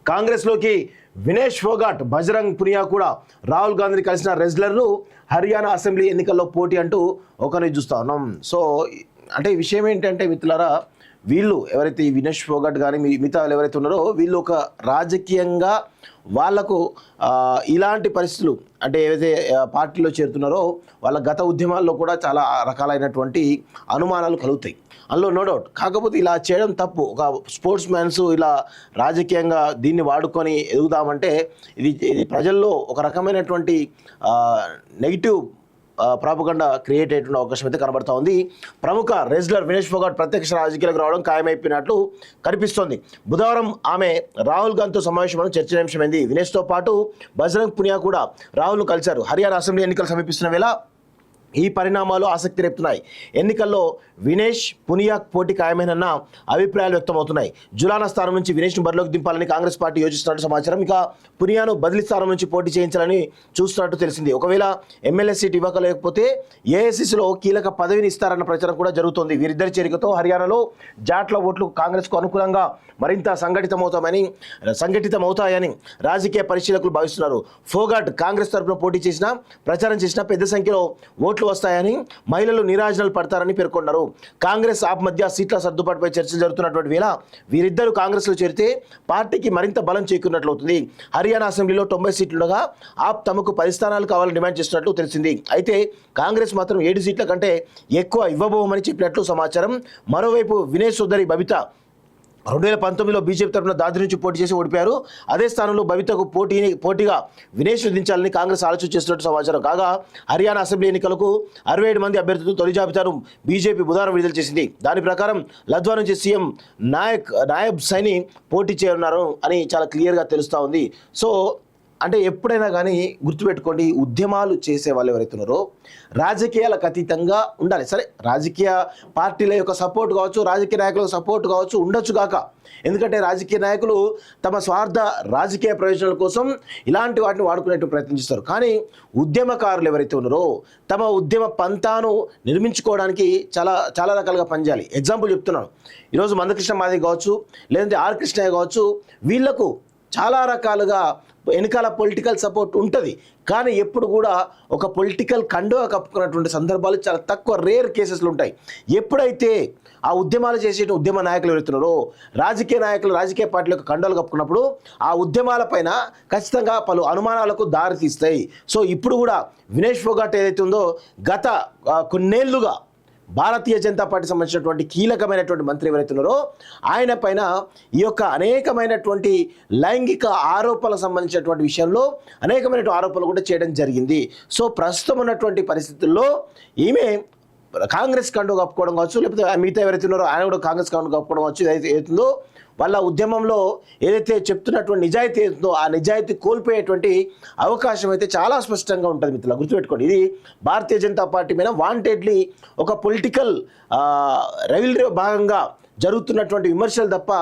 కాంగ్రెస్లోకి వినేష్ ఫోగాట్, బజరంగ్ పునియా కూడా రాహుల్ గాంధీని కలిసిన రెజ్లర్లు హర్యానా అసెంబ్లీ ఎన్నికల్లో పోటీ అంటూ ఒకరిని చూస్తా ఉన్నాం. సో అంటే ఈ విషయం ఏంటంటే మిత్రులారా, వీళ్ళు ఎవరైతే ఈ వినేష్ ఫోగాట్ కానీ మిగతా ఎవరైతే ఉన్నారో వీళ్ళు ఒక రాజకీయంగా వాళ్లకు ఇలాంటి పరిస్థితులు అంటే ఏవైతే పార్టీలో చేరుతున్నారో వాళ్ళ గత ఉద్యమాల్లో కూడా చాలా రకాలైనటువంటి అనుమానాలు కలుగుతాయి, అందులో నో డౌట్. కాకపోతే ఇలా చేయడం తప్పు. ఒక స్పోర్ట్స్ మ్యాన్స్ ఇలా రాజకీయంగా దీన్ని వాడుకొని ఎదుగుదామంటే ఇది ప్రజల్లో ఒక రకమైనటువంటి నెగిటివ్ ప్రాపగండా క్రియేట్ అయ్యేటువంటి అవకాశం అయితే కనబడతా ఉంది. ప్రముఖ రెజ్లర్ వినేష్ ఫోగాట్ ప్రత్యక్ష రాజకీయాలకు రావడం ఖాయమైపోయినట్లు కనిపిస్తోంది. బుధవారం ఆమె రాహుల్ గాంధీతో సమావేశం చర్చనీయాంశమైంది. వినేష్తో పాటు బజరంగ్ పునియా కూడా రాహుల్ను కలిశారు. హర్యానా అసెంబ్లీ ఎన్నికలు సమీపిస్తున్న వేళ ఈ పరిణామాలు ఆసక్తి రేపుతున్నాయి. ఎన్నికల్లో వినేష్ పునియా పోటీ ఖాయమేనన్న అభిప్రాయాలు వ్యక్తమవుతున్నాయి. జులానా స్థానం నుంచి వినేష్ను బరిలోకి దింపాలని కాంగ్రెస్ పార్టీ యోచిస్తున్నట్టు సమాచారం. ఇక పునియాను బదిలీ స్థానం నుంచి పోటీ చేయించాలని చూస్తున్నట్టు తెలిసింది. ఒకవేళ ఎమ్మెల్యే సీట్ ఇవ్వలేకపోతే ఏఐసిసిలో కీలక పదవిని ఇస్తారన్న ప్రచారం కూడా జరుగుతోంది. వీరిద్దరి చేరికతో హర్యానాలో జాట్ల ఓట్లు కాంగ్రెస్కు అనుకూలంగా మరింత సంఘటితమవుతాయని రాజకీయ పరిశీలకులు భావిస్తున్నారు. ఫోగాట్ కాంగ్రెస్ తరఫున పోటీ చేసినా ప్రచారం చేసినా పెద్ద సంఖ్యలో ఓట్లు వస్తాయని, మహిళలు నీరాజనాలు పడతారని పేర్కొన్నారు. కాంగ్రెస్ ఆప్ మధ్య సీట్ల సర్దుబాటుపై చర్చలు జరుగుతున్నటువంటి వేళ వీరిద్దరూ కాంగ్రెస్లో చేరితే పార్టీకి మరింత బలం చేకూరినట్లవుతుంది. హర్యానా అసెంబ్లీలో 90 సీట్లుండగా ఆప్ తమకు 10 స్థానాలు కావాలని డిమాండ్ చేస్తున్నట్లు తెలిసింది. అయితే కాంగ్రెస్ మాత్రం 7 సీట్ల కంటే ఎక్కువ ఇవ్వబోమని చెప్పినట్లు సమాచారం. మరోవైపు వినేష్ సోదరి బబిత 2019లో బీజేపీ తరఫున దాద్రి నుంచి పోటీ చేసి ఓడిపారు. అదే స్థానంలో బబితకు పోటీగా వినేష్ దించాలని కాంగ్రెస్ ఆలోచన చేస్తున్నట్టు సమాచారం. కాగా హర్యానా అసెంబ్లీ ఎన్నికలకు 67 మంది అభ్యర్థులతో తొలి జాబితాను బీజేపీ బుధవారం విడుదల చేసింది. దాని ప్రకారం లద్వా నుంచి సీఎం నాయబ్ సైని పోటీ చేయనున్నారు అని చాలా క్లియర్గా తెలుస్తూ ఉంది. సో అంటే ఎప్పుడైనా కానీ గుర్తుపెట్టుకోండి, ఉద్యమాలు చేసే వాళ్ళు ఎవరైతే ఉన్నారో రాజకీయాలకు అతీతంగా ఉండాలి. సరే, రాజకీయ పార్టీల యొక్క సపోర్ట్ కావచ్చు, రాజకీయ నాయకుల సపోర్ట్ కావచ్చు, ఉండొచ్చు కాక. ఎందుకంటే రాజకీయ నాయకులు తమ స్వార్థ రాజకీయ ప్రయోజనాల కోసం ఇలాంటి వాటిని వాడుకునేట్టు ప్రయత్నిస్తారు. కానీ ఉద్యమకారులు ఎవరైతే ఉన్నారో తమ ఉద్యమ పంతాను నిర్మించుకోవడానికి చాలా రకాలుగా పనిచేయాలి. ఎగ్జాంపుల్ చెప్తున్నాను, ఈరోజు మందకృష్ణ మాదిగ కావచ్చు, లేదంటే ఆర్ కృష్ణయ్య కావచ్చు, వీళ్లకు చాలా రకాలుగా వెనకాల పొలిటికల్ సపోర్ట్ ఉంటుంది. కానీ ఎప్పుడు కూడా ఒక పొలిటికల్ కండువా కప్పుకున్నటువంటి సందర్భాలు చాలా తక్కువ, రేర్ కేసెస్లు ఉంటాయి. ఎప్పుడైతే ఆ ఉద్యమాలు చేసే ఉద్యమ నాయకులు ఎవరుతున్నారో రాజకీయ నాయకులు రాజకీయ పార్టీల యొక్క కండువాలు కప్పుకున్నప్పుడు ఆ ఉద్యమాలపైన ఖచ్చితంగా పలు అనుమానాలకు దారితీస్తాయి. సో ఇప్పుడు కూడా వినేష్ ఫోగాట్ ఏదైతే ఉందో గత కొన్నేళ్లుగా భారతీయ జనతా పార్టీ సంబంధించినటువంటి కీలకమైనటువంటి మంత్రి ఎవరైతే ఉన్నారో ఆయన పైన ఈ యొక్క అనేకమైనటువంటి లైంగిక ఆరోపణలకు సంబంధించినటువంటి విషయంలో అనేకమైనటువంటి ఆరోపణలు కూడా చేయడం జరిగింది. సో ప్రస్తుతం ఉన్నటువంటి పరిస్థితుల్లో ఈమె కాంగ్రెస్ కండు కప్పుకోవడం కావచ్చు, లేకపోతే మిగతా ఎవరైతే ఉన్నారో ఆయన కూడా కాంగ్రెస్ కండు కప్పుకోవడం కావచ్చు, ఏదైతుందో వాళ్ళ ఉద్యమంలో ఏదైతే చెప్తున్నటువంటి నిజాయితీ ఏదో ఆ నిజాయితీ కోల్పోయేటువంటి అవకాశం అయితే చాలా స్పష్టంగా ఉంటుంది. మిత్రులు గుర్తుపెట్టుకోండి, ఇది భారతీయ జనతా పార్టీ మీద వాంటెడ్లీ ఒక పొలిటికల్ రెవిలరీ భాగంగా జరుగుతున్నటువంటి విమర్శలు తప్ప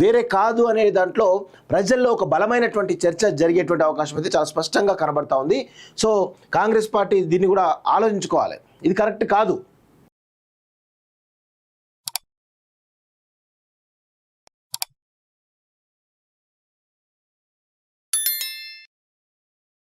వేరే కాదు అనే దాంట్లో ప్రజల్లో ఒక బలమైనటువంటి చర్చ జరిగేటువంటి అవకాశం అయితే చాలా స్పష్టంగా కనబడతా ఉంది. సో కాంగ్రెస్ పార్టీ దీన్ని కూడా ఆలోచించుకోవాలి, ఇది కరెక్ట్ కాదు.